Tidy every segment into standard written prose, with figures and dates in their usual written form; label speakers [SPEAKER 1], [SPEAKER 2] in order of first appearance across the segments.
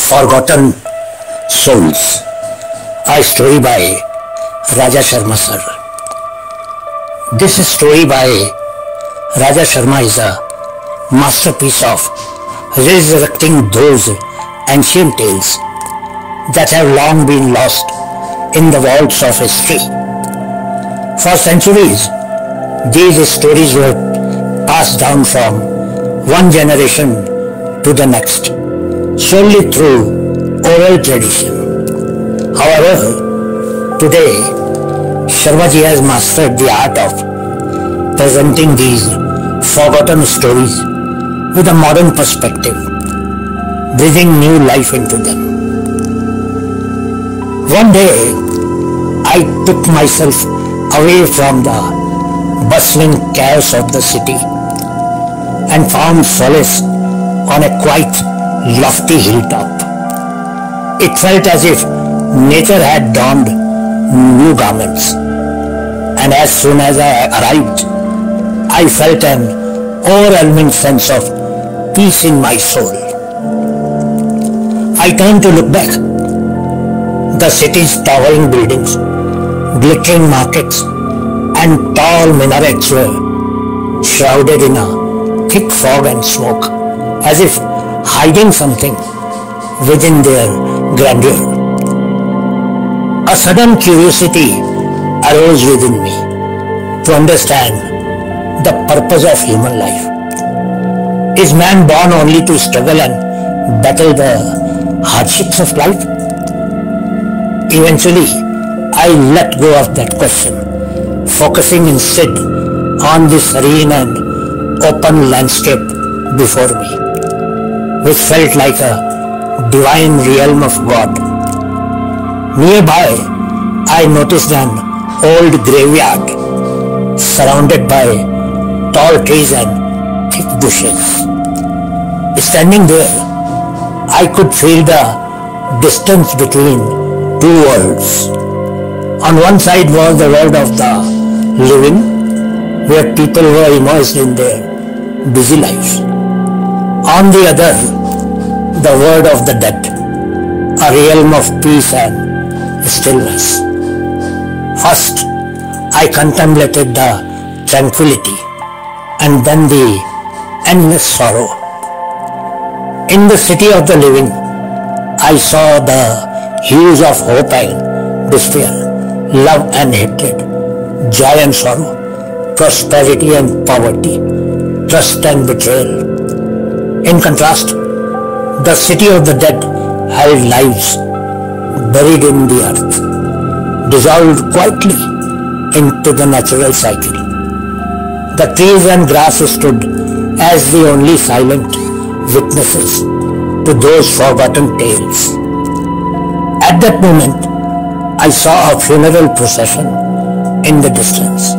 [SPEAKER 1] Forgotten Souls, a story by Raja Sharma sir. This story by Raja Sharma is a masterpiece of resurrecting those ancient tales that have long been lost in the vaults of history. For centuries, these stories were passed down from one generation to the next, solely through oral tradition. However, today, Sharma Ji has mastered the art of presenting these forgotten stories with a modern perspective, breathing new life into them. One day, I took myself away from the bustling chaos of the city and found solace on a quite lofty hilltop. It felt as if nature had donned new garments, and as soon as I arrived, I felt an overwhelming sense of peace in my soul. I turned to look back. The city's towering buildings, glittering markets, and tall minarets were shrouded in a thick fog and smoke, as if hiding something within their grandeur. A sudden curiosity arose within me to understand the purpose of human life. Is man born only to struggle and battle the hardships of life? Eventually, I let go of that question, focusing instead on the serene and open landscape before me, which felt like a divine realm of God. Nearby, I noticed an old graveyard surrounded by tall trees and thick bushes. Standing there, I could feel the distance between two worlds. On one side was the world of the living, where people were immersed in their busy lives. On the other, the world of the dead, a realm of peace and stillness. First, I contemplated the tranquility and then the endless sorrow. In the city of the living, I saw the hues of hope and despair, love and hatred, joy and sorrow, prosperity and poverty, trust and betrayal. In contrast, the city of the dead held lives buried in the earth, dissolved quietly into the natural cycle. The trees and grass stood as the only silent witnesses to those forgotten tales. At that moment, I saw a funeral procession in the distance.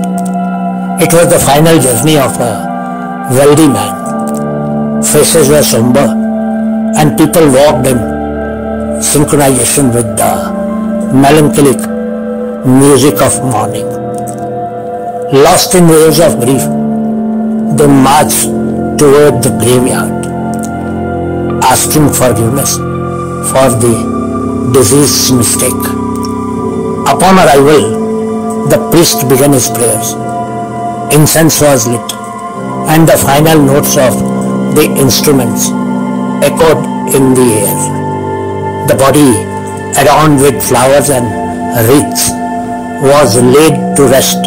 [SPEAKER 1] It was the final journey of a wealthy man. Faces were somber, and people walked in synchronization with the melancholic music of mourning. Lost in waves of grief, they marched toward the graveyard, asking forgiveness for the deceased's mistake. Upon arrival, the priest began his prayers. Incense was lit, and the final notes of the instruments echoed in the air. The body, adorned with flowers and wreaths, was laid to rest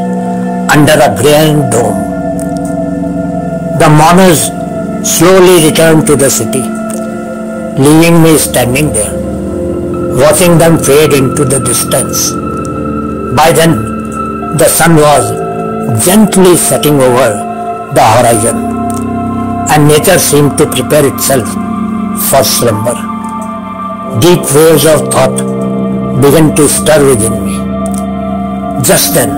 [SPEAKER 1] under a grand dome. The mourners slowly returned to the city, leaving me standing there, watching them fade into the distance. By then, the sun was gently setting over the horizon, and nature seemed to prepare itself for slumber. Deep waves of thought began to stir within me. Just then,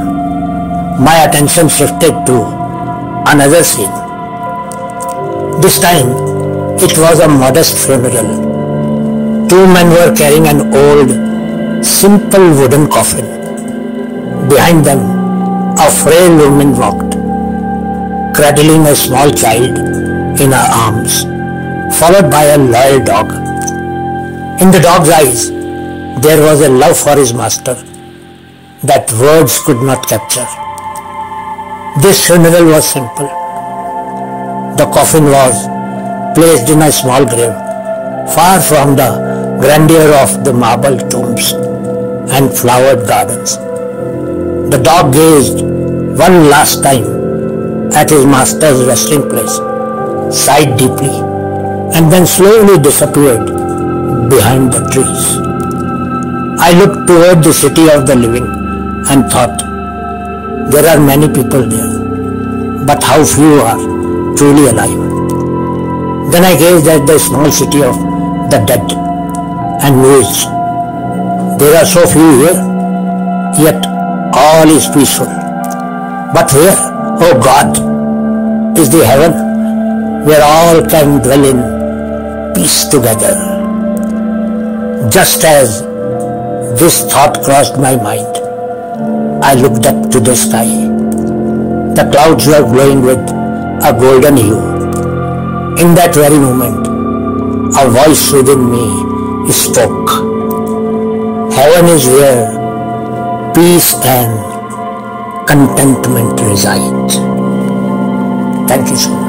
[SPEAKER 1] my attention shifted to another scene. This time, it was a modest funeral. Two men were carrying an old, simple wooden coffin. Behind them, a frail woman walked, cradling a small child in her arms, followed by a loyal dog. In the dog's eyes, there was a love for his master that words could not capture. This funeral was simple. The coffin was placed in a small grave, far from the grandeur of the marble tombs and flowered gardens. The dog gazed one last time at his master's resting place, sighed deeply, and then slowly disappeared behind the trees. I looked toward the city of the living and thought, there are many people there, but how few are truly alive. Then I gazed at the small city of the dead and mused, there are so few here, yet all is peaceful. But where, oh God, is the heaven where all can dwell in peace together? Just as this thought crossed my mind, I looked up to the sky. The clouds were glowing with a golden hue. In that very moment, a voice within me spoke. Heaven is where peace and contentment reside. Thank you so much.